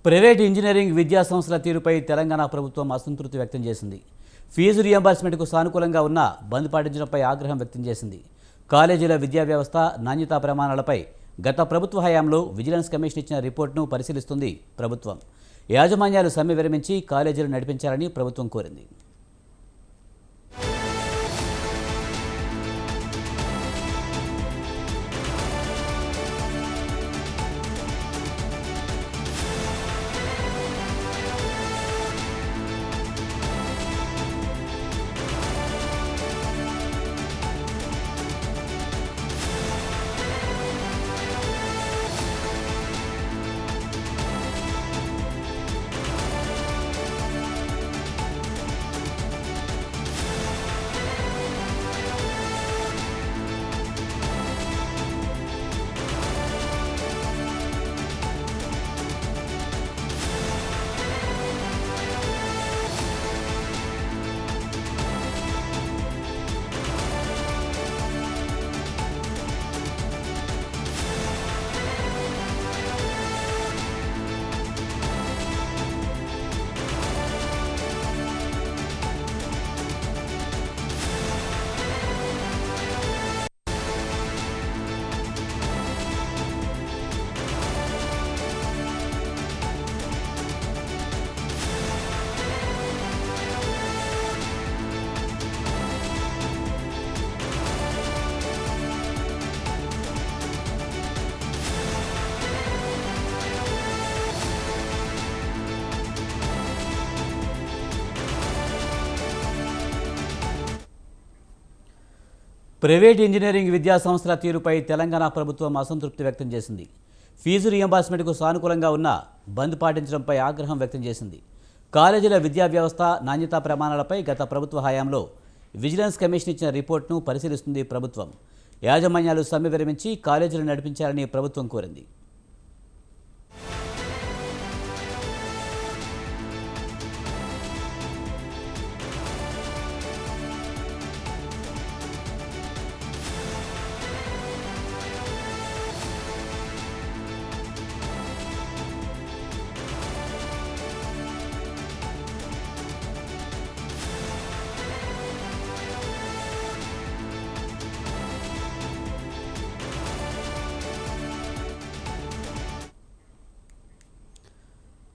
Private engineering విద్యా సంస్థల తీరుపై తెలంగాణ ప్రభుత్వం అసంతృప్తి వ్యక్తం చేసింది. ఫీజు రియంబర్స్మెంట్కు సానుకూలంగా ఉన్న బంద్ పాటించడంపై ఆగ్రహం వ్యక్తం చేసింది. కాలేజీల విద్యా వ్యవస్థ నాణ్యతా ప్రమాణాలపై గత ప్రభుత్వ హయాంలో విజిలెన్స్ కమిషన్ ఇచ్చిన రిపోర్టును పరిశీలిస్తుంది ప్రభుత్వం. యాజమాన్యాలు సమ్మె విరమించి కాలేజీలు నడిపించాలని ప్రభుత్వం కోరింది. ప్రైవేట్ ఇంజనీరింగ్ విద్యా సంస్థల తీరుపై తెలంగాణ ప్రభుత్వం అసంతృప్తి వ్యక్తం చేసింది. ఫీజు రియంబర్స్మెంట్కు సానుకూలంగా ఉన్న బంద్ పాటించడంపై ఆగ్రహం వ్యక్తం చేసింది. కాలేజీల విద్యా వ్యవస్థ నాణ్యతా ప్రమాణాలపై గత ప్రభుత్వ హయాంలో విజిలెన్స్ కమిషన్ ఇచ్చిన రిపోర్టును పరిశీలిస్తుంది ప్రభుత్వం. యాజమాన్యాలు సమ్మె విరమించి కాలేజీలు నడిపించాలని ప్రభుత్వం కోరింది.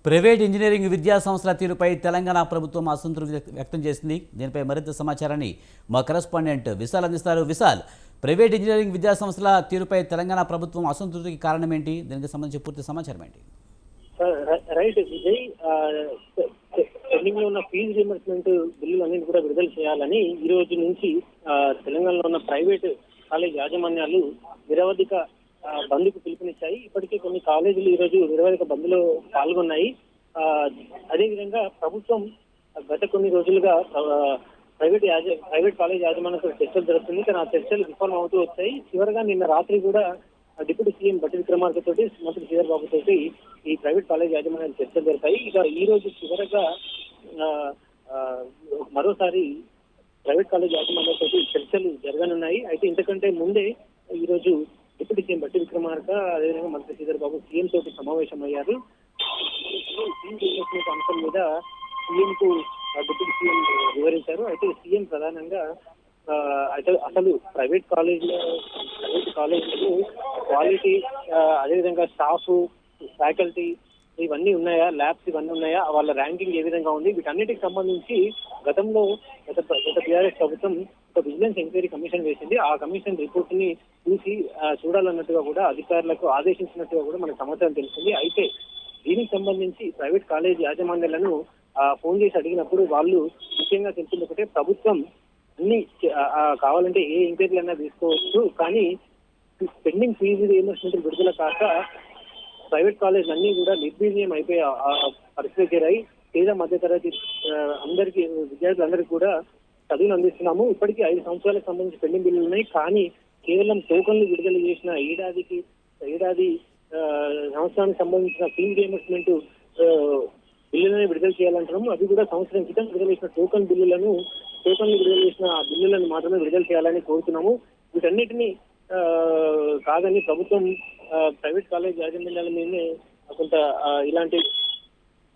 ప్రైవేట్ ఇంజనీరింగ్ విద్యా సంస్థల తీరుపై తెలంగాణ ప్రభుత్వం అసంతృప్తి వ్యక్తం చేసింది. దీనిపై మరింత సమాచారాన్ని మా కరెస్పాండెంట్ విశాల్ అందిస్తారు. విశాల్, ప్రైవేట్ ఇంజనీరింగ్ విద్యా సంస్థల తీరుపై తెలంగాణ ప్రభుత్వం అసంతృప్తికి కారణం ఏంటి? దీనికి సంబంధించి పూర్తి సమాచారం ఏంటి? రైట్ విజయ్, పెండింగ్ లో ఉన్న ఫీజు రియంబర్స్మెంట్ బిల్లులు అన్నింటి కూడా విడుదల చేయాలని ఈ రోజు నుంచి తెలంగాణలో ఉన్న ప్రైవేట్ కాలేజ్ యాజమాన్యాలు నిరవధిక బంద్కు పిలుపునిచ్చాయి. ఇప్పటికే కొన్ని కాలేజీలు ఈ రోజు నిరవధిక బంద్లో పాల్గొన్నాయి. అదేవిధంగా ప్రభుత్వం గత కొన్ని రోజులుగా ప్రైవేట్ కాలేజ్ యాజమాన్యంతో చర్చలు జరుగుతుంది. కానీ ఆ చర్చలు విఫలం అవుతూ వచ్చాయి. చివరిగా నిన్న రాత్రి కూడా డిప్యూటీ సీఎం బట్టి విక్రమార్క తోటి మంత్రి శ్రీధర్ బాబు తోటి ఈ ప్రైవేట్ కాలేజ్ యాజమాన్యాలు చర్చలు జరిపాయి. ఇక ఈ రోజు చివరగా మరోసారి ప్రైవేట్ కాలేజ్ యాజమాన్యాలతో చర్చలు జరగనున్నాయి. అయితే ఇంతకంటే ముందే ఈ రోజు డిప్యూటీ సీఎం బట్టి విక్రమార్క అదేవిధంగా మంత్రి శ్రీధర్ బాబు సీఎం తోటి సమావేశమయ్యారు. అంశం మీద సీఎం కు డిప్యూటీ సీఎం వివరించారు. అయితే సీఎం ప్రధానంగా అసలు ప్రైవేట్ కాలేజీలకు క్వాలిటీ, అదేవిధంగా స్టాఫ్, ఫ్యాకల్టీ ఇవన్నీ ఉన్నాయా, ల్యాబ్స్ ఇవన్నీ ఉన్నాయా, వాళ్ళ ర్యాంకింగ్ ఏ విధంగా ఉంది, వీటన్నిటికి సంబంధించి గత టీఆర్ఎస్ ప్రభుత్వం ఒక విజిలెన్స్ ఎంక్వైరీ కమిషన్ వేసింది. ఆ కమిషన్ రిపోర్ట్ ని చూడాలన్నట్టుగా కూడా అధికారులకు ఆదేశించినట్టుగా కూడా మనకు సమాచారం తెలిసింది. అయితే దీనికి సంబంధించి ప్రైవేట్ కాలేజ్ యాజమాన్యాలను ఫోన్ చేసి అడిగినప్పుడు వాళ్ళు ముఖ్యంగా తెలిసింది ఒకటే, ప్రభుత్వం అన్ని కావాలంటే ఏ ఎంక్వైరీలు అయినా తీసుకోవచ్చు, కానీ పెండింగ్ ఫీజు రియంబర్స్మెంట్ విడుదల కాక ప్రైవేట్ కాలేజ్ అన్ని కూడా నిర్వీర్యం అయిపోయే పరిస్థితి చేరాయి. పేద మధ్యతరగతి విద్యార్థులందరికీ కూడా చదువులు అందిస్తున్నాము. ఇప్పటికీ 5 సంవత్సరాలకు సంబంధించి పెండింగ్ బిల్లులు ఉన్నాయి. కానీ కేవలం టోకన్లు విడుదల చేసిన ఏడాది సంవత్సరానికి సంబంధించిన ఫీజు రియంబర్స్మెంట్ బిల్లులను విడుదల చేయాలంటున్నాము. అది కూడా సంవత్సరం క్రితం విడుదల చేసిన బిల్లులను విడుదల చేసిన బిల్లులను మాత్రమే విడుదల చేయాలని కోరుతున్నాము. వీటన్నిటిని కాదని ప్రభుత్వం ప్రైవేట్ కాలేజ్ యాజమాన్యాల మీదనే కొంత ఇలాంటి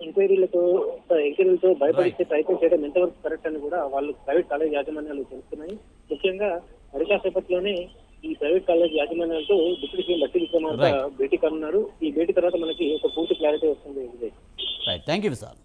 ఎంక్వైరీలతో భయపడిచ్చే ప్రయత్నం చేయడం ఎంతవరకు కరెక్ట్ అని కూడా వాళ్ళు ప్రైవేట్ కాలేజ్ యాజమాన్యాలు తెలుస్తున్నాయి. ముఖ్యంగా మరి కాసేపట్లోనే ఈ ప్రైవేట్ కాలేజ్ యాజమాన్యాలతో డిప్యూటీ సీఎం బట్టి విక్రమార్క భేటీ కానున్నారు. ఈ భేటీ తర్వాత మనకి ఒక పూర్తి క్లారిటీ వస్తుంది. Right, thank you Vishal.